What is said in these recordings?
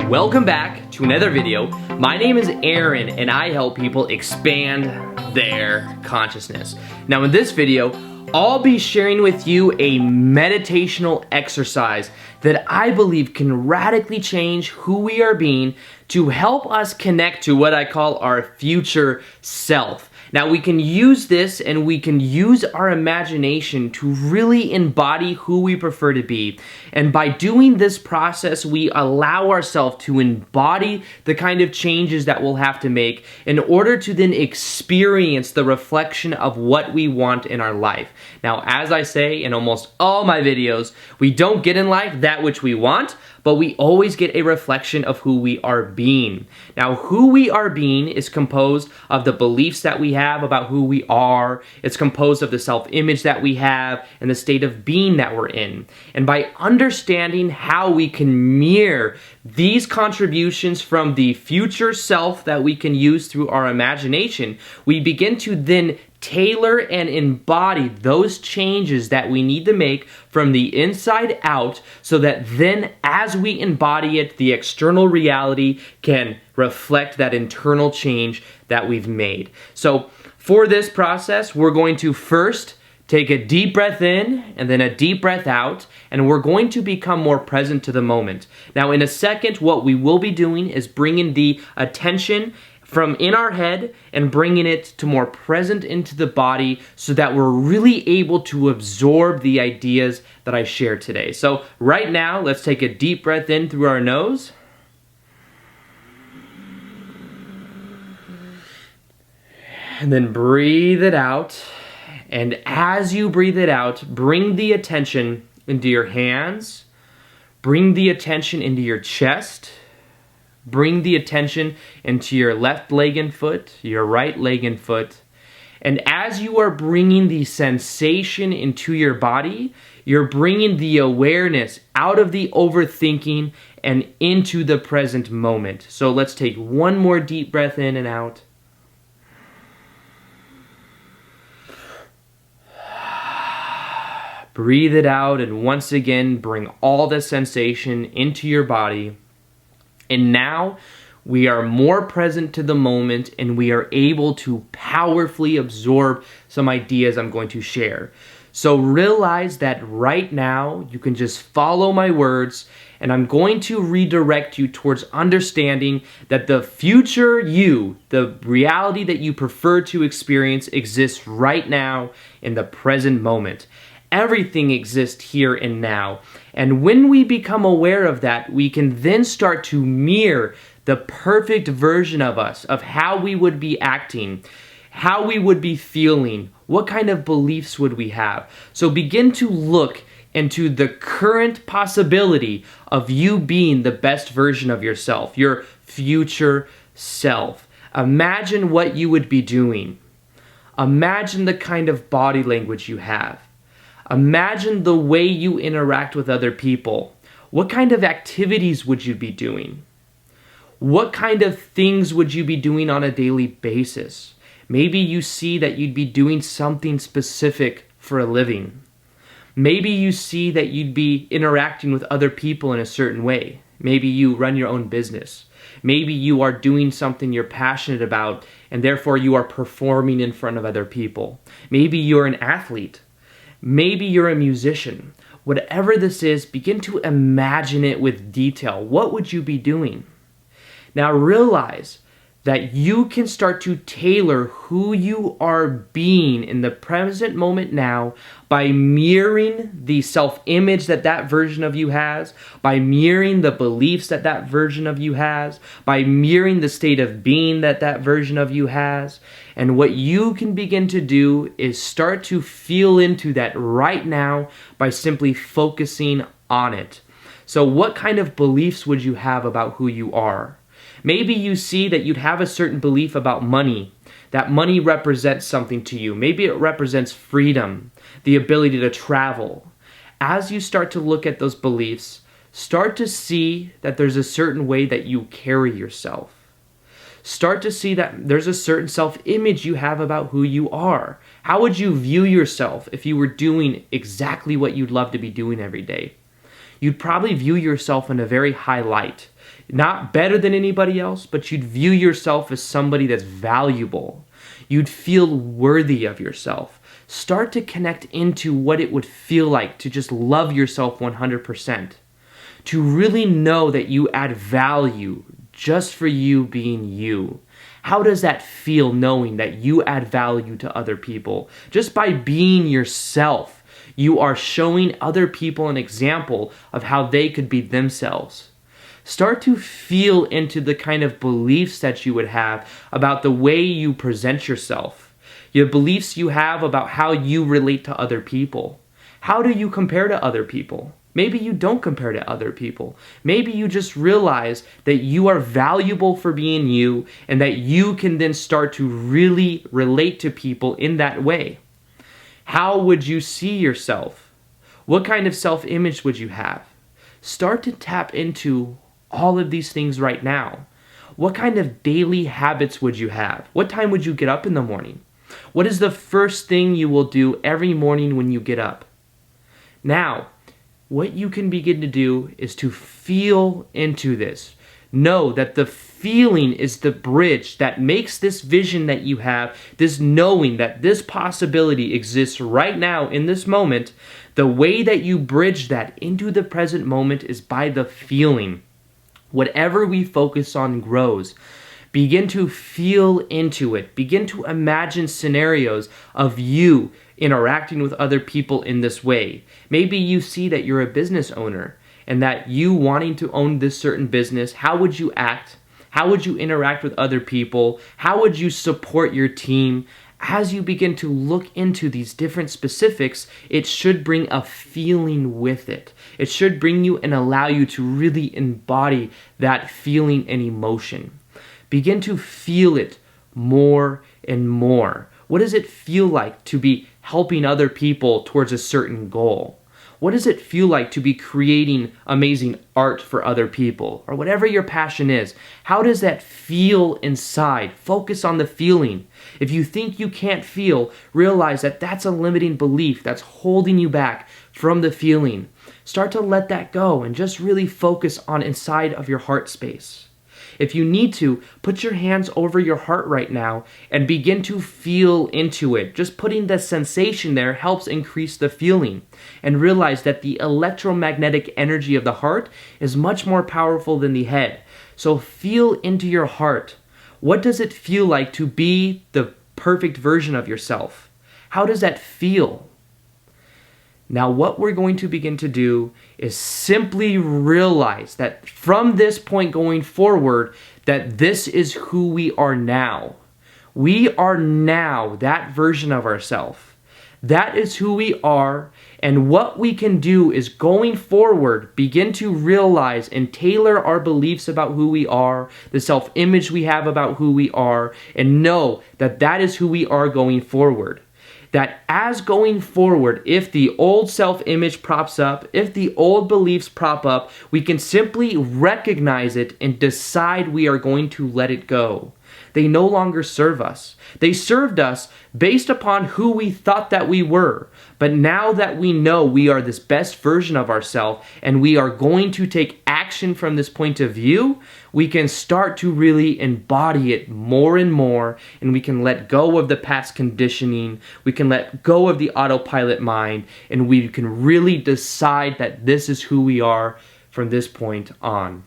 Welcome back to another video. My name is Aaron and I help people expand their consciousness. Now in this video, I'll be sharing with you a meditational exercise that I believe can radically change who we are being to help us connect to what I call our future self. Now we can use this and we can use our imagination to really embody who we prefer to be. And by doing this process, we allow ourselves to embody the kind of changes that we'll have to make in order to then experience the reflection of what we want in our life. Now, as I say in almost all my videos, we don't get in life that which we want, but we always get a reflection of who we are being. Now, who we are being is composed of the beliefs that we have about who we are. It's composed of the self-image that we have and the state of being that we're in. And by understanding how we can mirror these contributions from the future self that we can use through our imagination, we begin to then tailor and embody those changes that we need to make from the inside out so that then as we embody it, the external reality can reflect that internal change that we've made. So for this process, we're going to first take a deep breath in and then a deep breath out, and we're going to become more present to the moment. Now in a second, what we will be doing is bringing the attention from in our head and bringing it to more present into the body so that we're really able to absorb the ideas that I share today. So right now, let's take a deep breath in through our nose. And then breathe it out. And as you breathe it out, bring the attention into your hands. Bring the attention into your chest. Bring the attention into your left leg and foot, your right leg and foot. And as you are bringing the sensation into your body, you're bringing the awareness out of the overthinking and into the present moment. So let's take one more deep breath in and out. Breathe it out and once again bring all the sensation into your body. And now we are more present to the moment and we are able to powerfully absorb some ideas I'm going to share. So realize that right now you can just follow my words and I'm going to redirect you towards understanding that the future you, the reality that you prefer to experience exists right now in the present moment. Everything exists here and now. And when we become aware of that, we can then start to mirror the perfect version of us, of how we would be acting, how we would be feeling, what kind of beliefs would we have. So begin to look into the current possibility of you being the best version of yourself, your future self. Imagine what you would be doing. Imagine the kind of body language you have. Imagine the way you interact with other people. What kind of activities would you be doing? What kind of things would you be doing on a daily basis? Maybe you see that you'd be doing something specific for a living. Maybe you see that you'd be interacting with other people in a certain way. Maybe you run your own business. Maybe you are doing something you're passionate about and therefore you are performing in front of other people. Maybe you're an athlete. Maybe you're a musician. Whatever this is, begin to imagine it with detail. What would you be doing? Now realize that you can start to tailor who you are being in the present moment now by mirroring the self-image that that version of you has, by mirroring the beliefs that that version of you has, by mirroring the state of being that that version of you has. And what you can begin to do is start to feel into that right now by simply focusing on it. So what kind of beliefs would you have about who you are? Maybe you see that you'd have a certain belief about money, that money represents something to you. Maybe it represents freedom, the ability to travel. As you start to look at those beliefs, start to see that there's a certain way that you carry yourself. Start to see that there's a certain self-image you have about who you are. How would you view yourself if you were doing exactly what you'd love to be doing every day? You'd probably view yourself in a very high light. Not better than anybody else, but you'd view yourself as somebody that's valuable. You'd feel worthy of yourself. Start to connect into what it would feel like to just love yourself 100%. To really know that you add value just for you being you. How does that feel knowing that you add value to other people? Just by being yourself, you are showing other people an example of how they could be themselves. Start to feel into the kind of beliefs that you would have about the way you present yourself. Your beliefs you have about how you relate to other people. How do you compare to other people? Maybe you don't compare to other people. Maybe you just realize that you are valuable for being you and that you can then start to really relate to people in that way. How would you see yourself? What kind of self-image would you have? Start to tap into all of these things right now. What kind of daily habits would you have? What time would you get up in the morning? What is the first thing you will do every morning when you get up? Now, what you can begin to do is to feel into this. Know that the feeling is the bridge that makes this vision that you have, this knowing that this possibility exists right now in this moment. The way that you bridge that into the present moment is by the feeling. Whatever we focus on grows. Begin to feel into it. Begin to imagine scenarios of you interacting with other people in this way. Maybe you see that you're a business owner and that you wanting to own this certain business. How would you act? How would you interact with other people? How would you support your team? As you begin to look into these different specifics, it should bring a feeling with it. It should bring you and allow you to really embody that feeling and emotion. Begin to feel it more and more. What does it feel like to be helping other people towards a certain goal? What does it feel like to be creating amazing art for other people? Or whatever your passion is, how does that feel inside? Focus on the feeling. If you think you can't feel, realize that that's a limiting belief that's holding you back from the feeling. Start to let that go and just really focus on inside of your heart space. If you need to, put your hands over your heart right now and begin to feel into it. Just putting the sensation there helps increase the feeling. And realize that the electromagnetic energy of the heart is much more powerful than the head. So feel into your heart. What does it feel like to be the perfect version of yourself? How does that feel? Now, what we're going to begin to do is simply realize that from this point going forward, that this is who we are now. We are now that version of ourselves. That is who we are, and what we can do is going forward, begin to realize and tailor our beliefs about who we are, the self-image we have about who we are, and know that that is who we are going forward. That as going forward, if the old self-image props up, if the old beliefs prop up, we can simply recognize it and decide we are going to let it go. They no longer serve us. They served us based upon who we thought that we were. But now that we know we are this best version of ourselves and we are going to take action from this point of view, we can start to really embody it more and more, and we can let go of the past conditioning, we can let go of the autopilot mind, and we can really decide that this is who we are from this point on.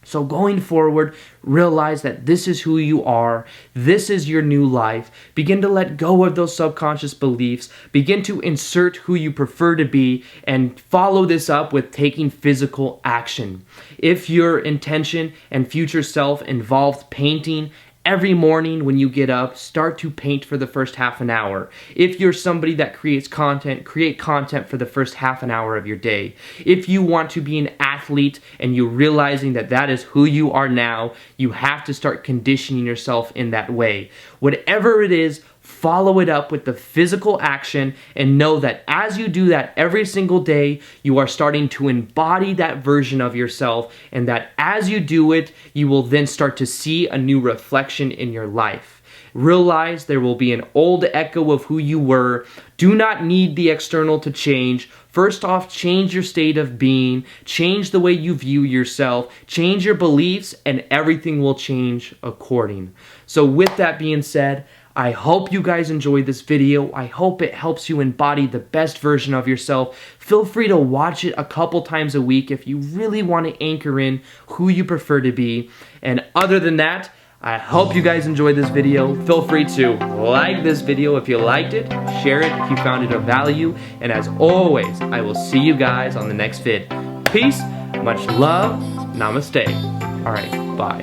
So going forward, realize that this is who you are. This is your new life. Begin to let go of those subconscious beliefs. Begin to insert who you prefer to be and follow this up with taking physical action. If your intention and future self involved painting, every morning when you get up, start to paint for the first half an hour. If you're somebody that creates content, create content for the first half an hour of your day. If you want to be an athlete and you're realizing that that is who you are now, you have to start conditioning yourself in that way. Whatever it is, follow it up with the physical action and know that as you do that every single day, you are starting to embody that version of yourself, and that as you do it, you will then start to see a new reflection in your life. Realize there will be an old echo of who you were. Do not need the external to change. First off, change your state of being, change the way you view yourself, change your beliefs, and everything will change according. So with that being said, I hope you guys enjoyed this video. I hope it helps you embody the best version of yourself. Feel free to watch it a couple times a week if you really want to anchor in who you prefer to be. And other than that, I hope you guys enjoyed this video. Feel free to like this video if you liked it, share it if you found it of value, and as always, I will see you guys on the next vid. Peace, much love, namaste. All right, bye.